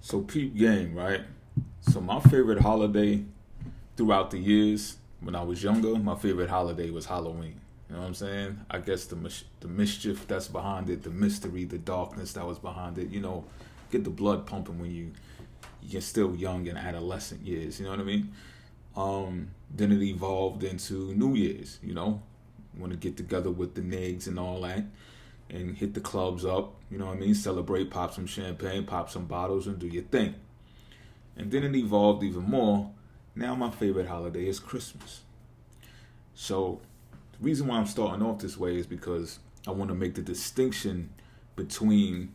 So peep game, right? So my favorite holiday throughout the years when I was younger, my favorite holiday was Halloween. You know what I'm saying? I guess the mischief that's behind it, the mystery, the darkness that was behind it. Get the blood pumping when you're still young and adolescent years. You know what I mean? Then it evolved into New Year's. Want to get together with the nigs and all that, and hit the clubs up. You know what I mean? Celebrate, pop some champagne, pop some bottles, and do your thing. And then it evolved even more. Now my favorite holiday is Christmas. So the reason why I'm starting off this way is because I want to make the distinction between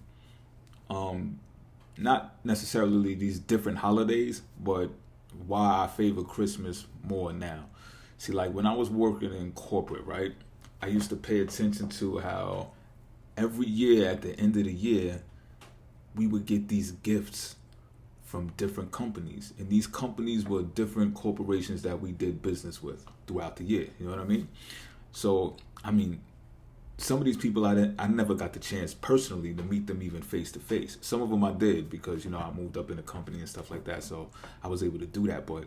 not necessarily these different holidays, but why I favor Christmas more now. See, like when I was working in corporate, right, I used to pay attention to how every year at the end of the year, we would get these gifts from different companies. And these companies were different corporations that we did business with throughout the year. You know what I mean? So, some of these people I never got the chance personally to meet them even face to face. Some of them I did because, I moved up in the company and stuff like that. So I was able to do that. But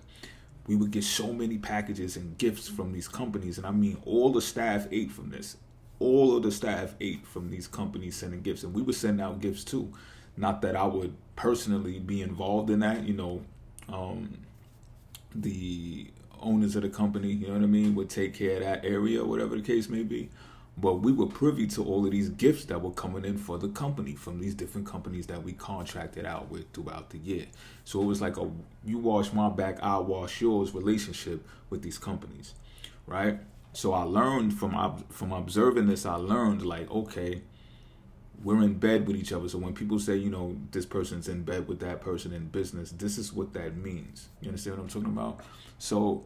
we would get so many packages and gifts from these companies. And all the staff ate from this. All of the staff ate from these companies sending gifts. And we would send out gifts too. Not that I would personally be involved in that. The owners of the company, would take care of that area, whatever the case may be. But we were privy to all of these gifts that were coming in for the company from these different companies that we contracted out with throughout the year. So it was like a you wash my back, I wash yours relationship with these companies, right? So I learned from observing this, I learned like, okay, we're in bed with each other. So when people say, this person's in bed with that person in business, this is what that means. You understand what I'm talking about? So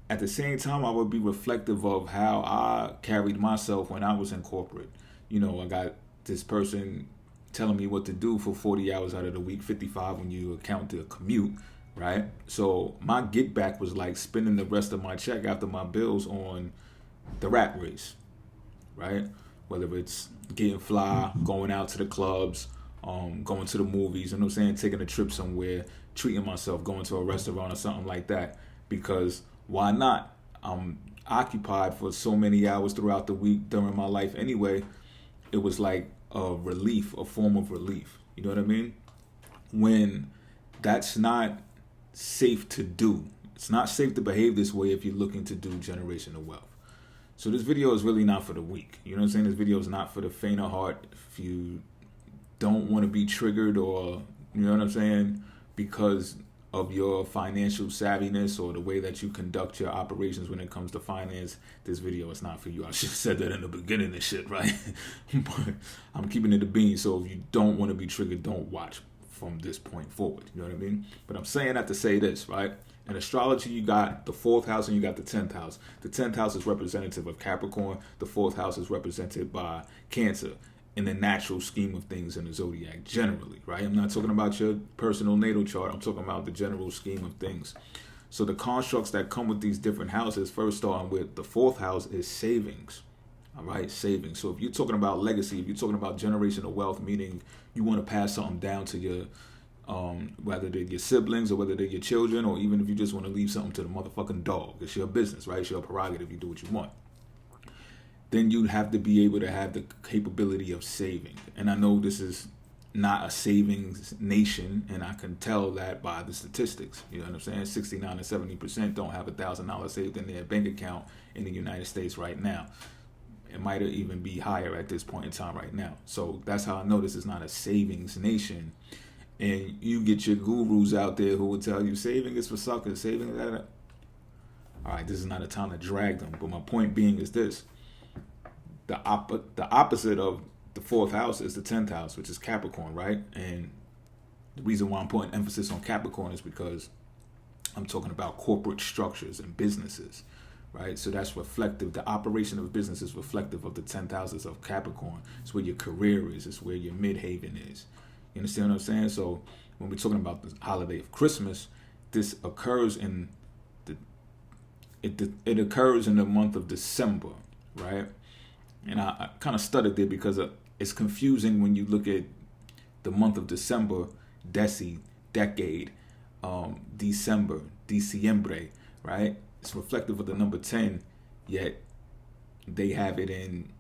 at the same time, I would be reflective of how I carried myself when I was in corporate. I got this person telling me what to do for 40 hours out of the week, 55 when you account the commute, right? So my get back was like spending the rest of my check after my bills on the rat race, right? Whether it's getting fly, going out to the clubs, going to the movies, taking a trip somewhere, treating myself, going to a restaurant or something like that. Because why not? I'm occupied for so many hours throughout the week during my life anyway. It was like a relief, a form of relief. You know what I mean? When that's not safe to do. It's not safe to behave this way if you're looking to do generational wealth. So this video is really not for the weak. You know what I'm saying? This video is not for the faint of heart. If you don't want to be triggered or, you know what I'm saying, because of your financial savviness or the way that you conduct your operations when it comes to finance, this video is not for you. I should have said that in the beginning and shit, right? But I'm keeping it a bean. So if you don't want to be triggered, don't watch from this point forward. You know what I mean? But I'm saying that to say this, right? In astrology, you got the 4th house and you got the 10th house. The 10th house is representative of Capricorn. The 4th house is represented by Cancer in the natural scheme of things in the zodiac, generally, right? I'm not talking about your personal natal chart. I'm talking about the general scheme of things. So the constructs that come with these different houses, first starting with the 4th house is savings, all right? Savings. So if you're talking about legacy, if you're talking about generational wealth, meaning you want to pass something down to your whether they're your siblings or whether they're your children, or even if you just want to leave something to the motherfucking dog. It's your business, right? It's your prerogative. You do what you want. Then you have to be able to have the capability of saving. And I know this is not a savings nation, and I can tell that by the statistics. You know what I'm saying? 69 to 70% don't have $1,000 saved in their bank account in the United States right now. It might even be higher at this point in time right now. So that's how I know this is not a savings nation. And you get your gurus out there who will tell you saving is for suckers, saving that. All right, this is not a time to drag them. But my point being is this. The opposite of the 4th house is the 10th house, which is Capricorn, right? And the reason why I'm putting emphasis on Capricorn is because I'm talking about corporate structures and businesses, right? So that's reflective. The operation of business is reflective of the 10th houses of Capricorn. It's where your career is. It's where your midhaven is. You understand what I'm saying? So when we're talking about the holiday of Christmas, this occurs in it occurs in the month of December, right? And I kind of stuttered there because it's confusing when you look at the month of December decade, diciembre, right? It's reflective of the number 10, yet they have it in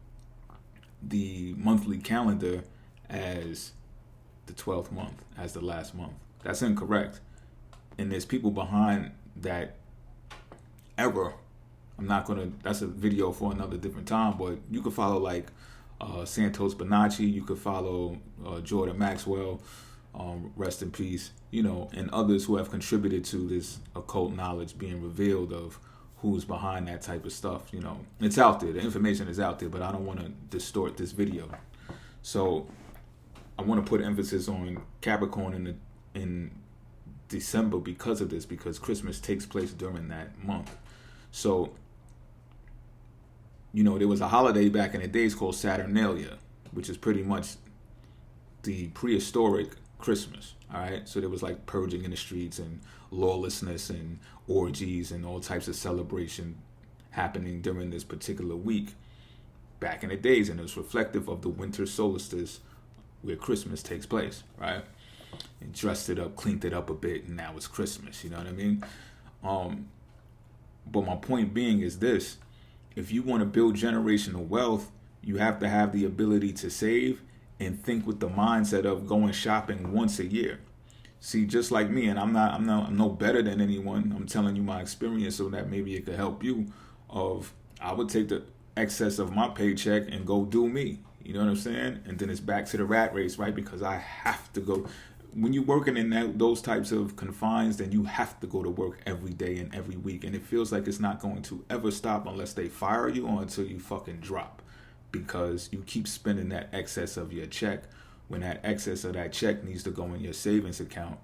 the monthly calendar as the 12th month, as the last month. That's incorrect. And there's people behind that error. That's a video for another different time, but you could follow like Santos Bonacci, you could follow Jordan Maxwell, rest in peace, and others who have contributed to this occult knowledge being revealed of who's behind that type of stuff. It's out there, the information is out there, but I don't want to distort this video. So I want to put emphasis on Capricorn in December because of this, because Christmas takes place during that month. So there was a holiday back in the days called Saturnalia, which is pretty much the prehistoric Christmas. All right. So there was like purging in the streets and lawlessness and orgies and all types of celebration happening during this particular week back in the days. And it was reflective of the winter solstice where Christmas takes place. Right. And dressed it up, cleaned it up a bit, and now it's Christmas. You know what I mean? But my point being is this. If you want to build generational wealth, you have to have the ability to save and think with the mindset of going shopping once a year. See, just like me, and I'm no better than anyone. I'm telling you my experience so that maybe it could help you. I would take the excess of my paycheck and go do me. You know what I'm saying? And then it's back to the rat race, right? Because I have to go. When you're working in those types of confines, then you have to go to work every day and every week. And it feels like it's not going to ever stop unless they fire you or until you fucking drop. Because you keep spending that excess of your check when that excess of that check needs to go in your savings account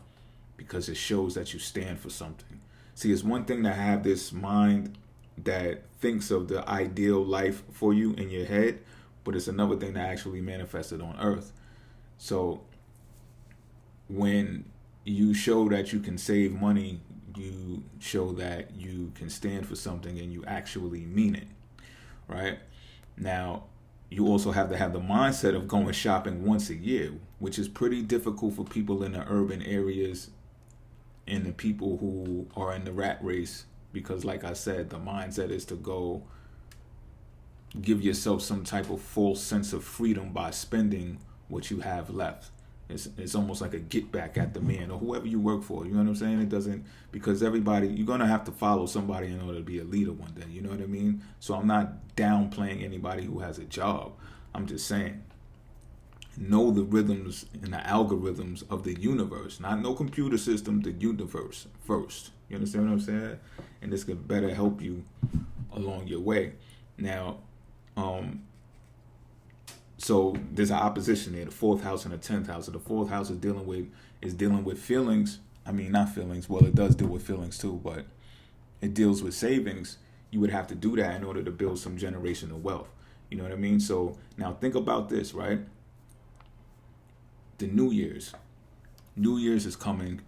because it shows that you stand for something. See, it's one thing to have this mind that thinks of the ideal life for you in your head, but it's another thing to actually manifest it on earth. So when you show that you can save money, you show that you can stand for something and you actually mean it, right? Now, you also have to have the mindset of going shopping once a year, which is pretty difficult for people in the urban areas and the people who are in the rat race, because like I said, the mindset is to go give yourself some type of false sense of freedom by spending what you have left. It's almost like a get back at the man or whoever you work for. You know what I'm saying? It doesn't, because everybody, you're going to have to follow somebody in order to be a leader one day. You know what I mean? So I'm not downplaying anybody who has a job. I'm just saying, know the rhythms and the algorithms of the universe, not no computer system, the universe first. You understand what I'm saying? And this could better help you along your way. Now, so there's an opposition there, the 4th house and the 10th house. So the 4th house is dealing with feelings. I mean, not feelings. Well, it does deal with feelings too, but it deals with savings. You would have to do that in order to build some generational wealth. You know what I mean? So now think about this, right? The New Year's is coming.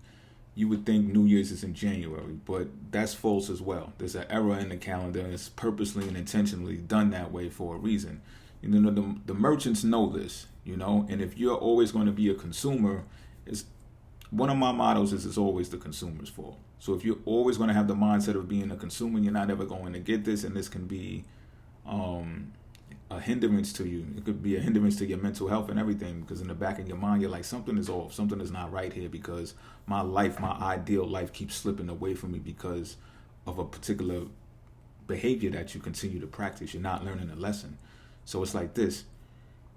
You would think New Year's is in January, but that's false as well. There's an error in the calendar, and it's purposely and intentionally done that way for a reason. You know, the merchants know this, and if you're always going to be a consumer, is one of my mottos is it's always the consumer's fault. So if you're always going to have the mindset of being a consumer, you're not ever going to get this, and this can be a hindrance to you. It could be a hindrance to your mental health and everything, because in the back of your mind, you're like, something is off, something is not right here, because my ideal life keeps slipping away from me because of a particular behavior that you continue to practice. You're not learning a lesson. So it's like this.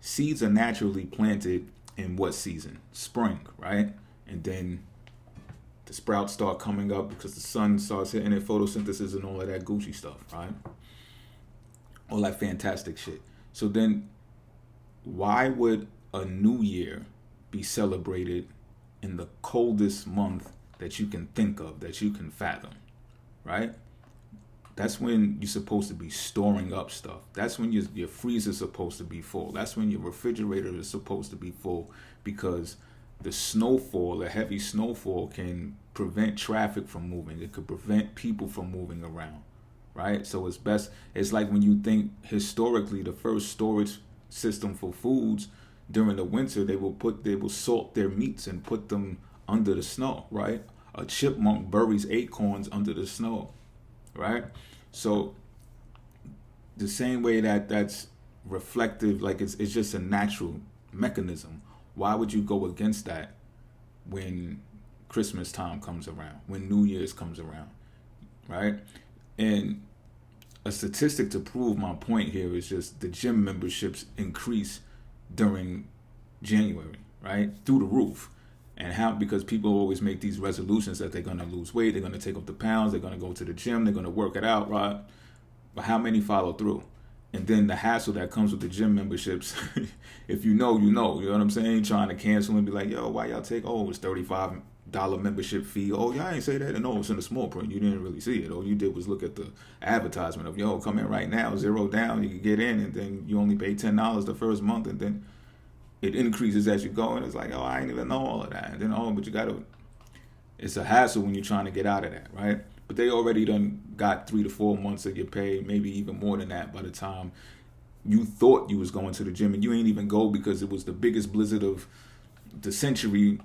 Seeds are naturally planted in what season? Spring, right? And then the sprouts start coming up because the sun starts hitting it, photosynthesis and all of that Gucci stuff, right? All that fantastic shit. So then why would a new year be celebrated in the coldest month that you can think of, that you can fathom, right? That's when you're supposed to be storing up stuff. That's when your freezer's supposed to be full. That's when your refrigerator is supposed to be full, because the snowfall, the heavy snowfall, can prevent traffic from moving. It could prevent people from moving around, right? So it's best. It's like when you think historically, the first storage system for foods during the winter they will salt their meats and put them under the snow, right? A chipmunk buries acorns under the snow, right? So the same way that's reflective, like it's just a natural mechanism. Why would you go against that when Christmas time comes around, when New Year's comes around, right? And a statistic to prove my point here is just the gym memberships increase during January, right? Through the roof. And how? Because people always make these resolutions that they're going to lose weight, they're going to take up the pounds, they're going to go to the gym, they're going to work it out, right? But how many follow through? And then the hassle that comes with the gym memberships, if you know what I'm saying? Trying to cancel and be like, yo, why y'all take, it's $35 membership fee. Oh, y'all ain't say that. And it's in the small print. You didn't really see it. All you did was look at the advertisement of, yo, come in right now, $0 down, you can get in, and then you only pay $10 the first month, and then it increases as you go, and it's like, I didn't even know all of that. And then, but you got to, it's a hassle when you're trying to get out of that, right? But they already done got 3 to 4 months of your pay, maybe even more than that by the time you thought you was going to the gym, and you ain't even go because it was the biggest blizzard of the century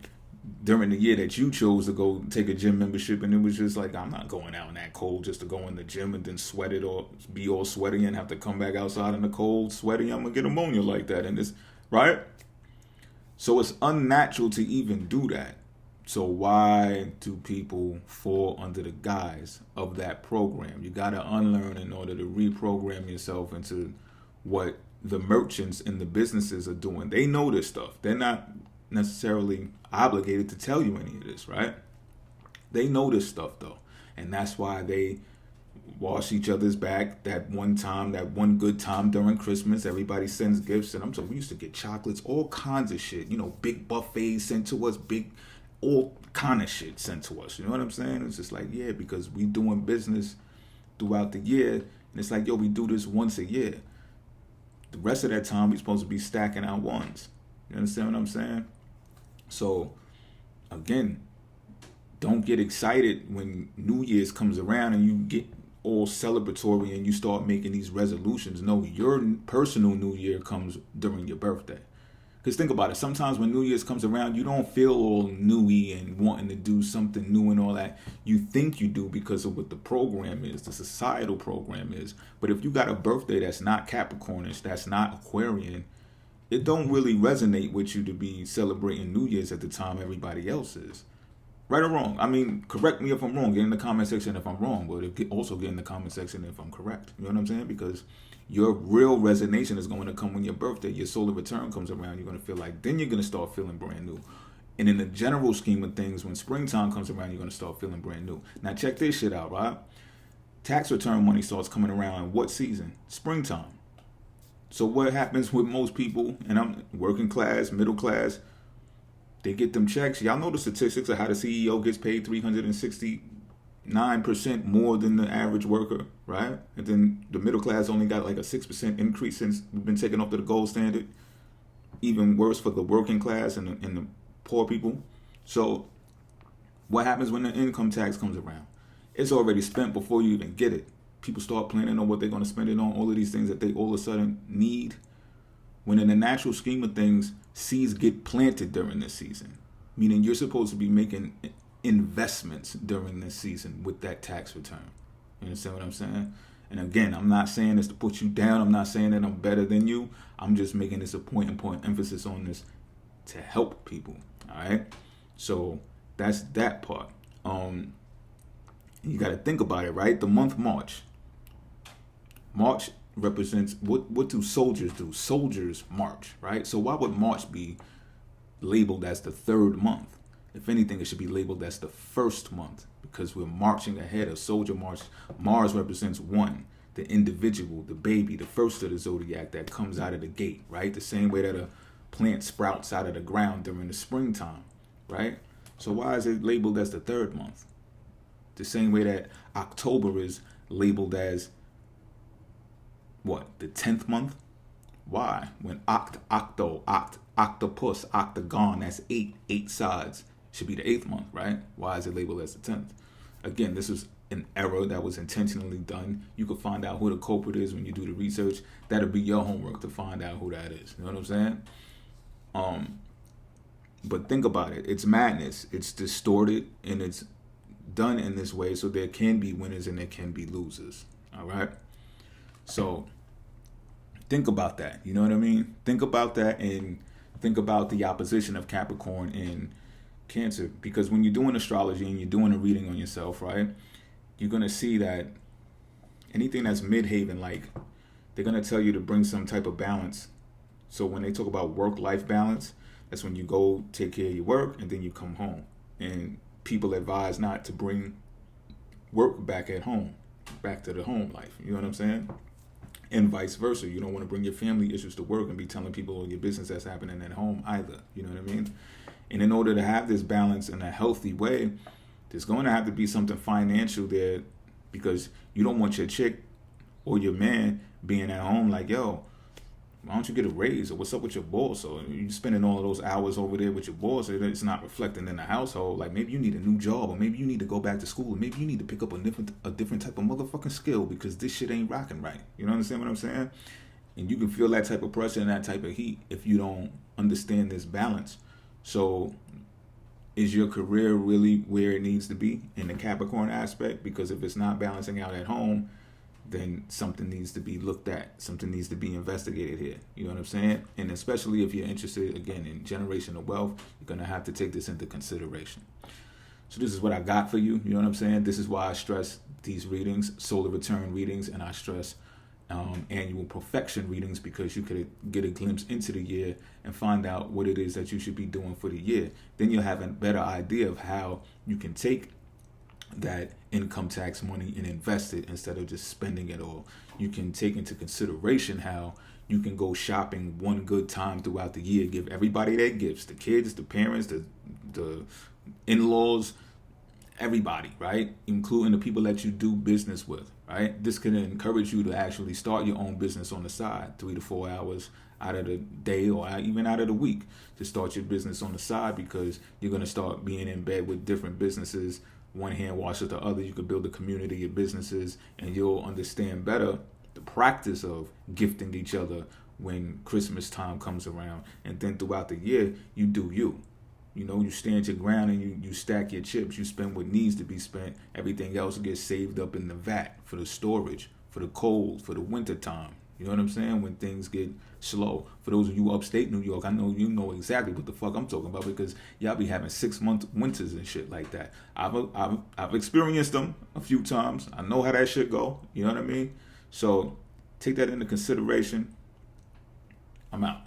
during the year that you chose to go take a gym membership, and it was just like, I'm not going out in that cold just to go in the gym and then sweat it or be all sweaty and have to come back outside in the cold sweaty. I'm going to get ammonia like that, and it's, right? So it's unnatural to even do that. So why do people fall under the guise of that program? You got to unlearn in order to reprogram yourself into what the merchants and the businesses are doing. They know this stuff. They're not necessarily obligated to tell you any of this, right? They know this stuff though. And that's why they wash each other's back that one good time during Christmas. Everybody sends gifts. And I'm talking, we used to get chocolates, all kinds of shit, big buffets sent to us, all kind of shit sent to us. You know what I'm saying? It's just like, yeah, because we doing business throughout the year. And it's like, yo, we do this once a year. The rest of that time, we're supposed to be stacking our ones. You understand what I'm saying? So, again, don't get excited when New Year's comes around and you get all celebratory and you start making these resolutions. No, your personal New Year comes during your birthday. Because think about it, sometimes when New Year's comes around, you don't feel all newy and wanting to do something new and all that. You think you do because of what the program is, the societal program is. But if you got a birthday that's not Capricornish, that's not Aquarian, it don't really resonate with you to be celebrating New Year's at the time everybody else is. Right or wrong? I mean, correct me if I'm wrong. Get in the comment section if I'm wrong, but also get in the comment section if I'm correct. You know what I'm saying? Because your real resonation is going to come when your birthday, your solar return comes around. You're going to feel like, then you're going to start feeling brand new. And in the general scheme of things, when springtime comes around, you're going to start feeling brand new. Now check this shit out, right? Tax return money starts coming around in what season? Springtime. So what happens with most people, and I'm working class, middle class, they get them checks. Y'all know the statistics of how the CEO gets paid 369% more than the average worker, right? And then the middle class only got like a 6% increase since we've been taken off to the gold standard. Even worse for the working class and the poor people. So what happens when the income tax comes around? It's already spent before you even get it. People start planning on what they're going to spend it on, all of these things that they all of a sudden need. When in the natural scheme of things, seeds get planted during this season. Meaning you're supposed to be making investments during this season with that tax return. You understand what I'm saying? And again, I'm not saying this to put you down. I'm not saying that I'm better than you. I'm just making this a point emphasis on this to help people. All right? So that's that part. You got to think about it, right? The month March. March represents, what do soldiers do? Soldiers march, right? So why would March be labeled as the third month? If anything, it should be labeled as the first month because we're marching ahead. A soldier march. Mars represents one, the individual, the baby, the first of the zodiac that comes out of the gate, right? The same way that a plant sprouts out of the ground during the springtime, right? So why is it labeled as the third month? The same way that October is labeled as what? The 10th month? Why? When octopus, octagon, that's eight sides. Should be the 8th month, right? Why is it labeled as the 10th? Again, this was an error that was intentionally done. You can find out who the culprit is when you do the research. That'll be your homework to find out who that is. You know what I'm saying? Um, but think about it. It's madness. It's distorted and it's done in this way so there can be winners and there can be losers. All right? So think about that. You know what I mean? Think about that and think about the opposition of Capricorn and Cancer. Because when you're doing astrology and you're doing a reading on yourself, right, you're going to see that anything that's midhaven, like, they're going to tell you to bring some type of balance. So when they talk about work-life balance, that's when you go take care of your work and then you come home. And people advise not to bring work back at home, back to the home life. You know what I'm saying? And vice versa. You don't want to bring your family issues to work and be telling people all your business that's happening at home either. You know what I mean? And in order to have this balance in a healthy way, there's going to have to be something financial there, because you don't want your chick or your man being at home like, yo, why don't you get a raise, or what's up with your boss? Or you spending all of those hours over there with your boss, and it's not reflecting in the household. Like, maybe you need a new job, or maybe you need to go back to school, or maybe you need to pick up a different type of motherfucking skill, because this shit ain't rocking right. You know understand what I'm saying? And you can feel that type of pressure and that type of heat if you don't understand this balance. So is your career really where it needs to be in the Capricorn aspect? Because if it's not balancing out at home, then something needs to be looked at. Something needs to be investigated here. You know what I'm saying? And especially if you're interested, again, in generational wealth, you're going to have to take this into consideration. So this is what I got for you. You know what I'm saying? This is why I stress these readings, solar return readings, and I stress annual perfection readings, because you could get a glimpse into the year and find out what it is that you should be doing for the year. Then you'll have a better idea of how you can take that income tax money and invest it instead of just spending it all. You can take into consideration how you can go shopping one good time throughout the year, give everybody their gifts, the kids, the parents, the in-laws, everybody, right? Including the people that you do business with, right? This can encourage you to actually start your own business on the side, 3 to 4 hours out of the day or even out of the week to start your business on the side, because you're going to start being in bed with different businesses. One hand washes the other. You could build a community of businesses, and you'll understand better the practice of gifting each other when Christmas time comes around. And then throughout the year, you do you. You know, you stand your ground and you stack your chips. You spend what needs to be spent. Everything else gets saved up in the vat for the storage, for the cold, for the winter time. You know what I'm saying? When things get slow. For those of you upstate New York, I know you know exactly what the fuck I'm talking about, because y'all be having 6-month winters and shit like that. I've experienced them a few times. I know how that shit go. You know what I mean? So take that into consideration. I'm out.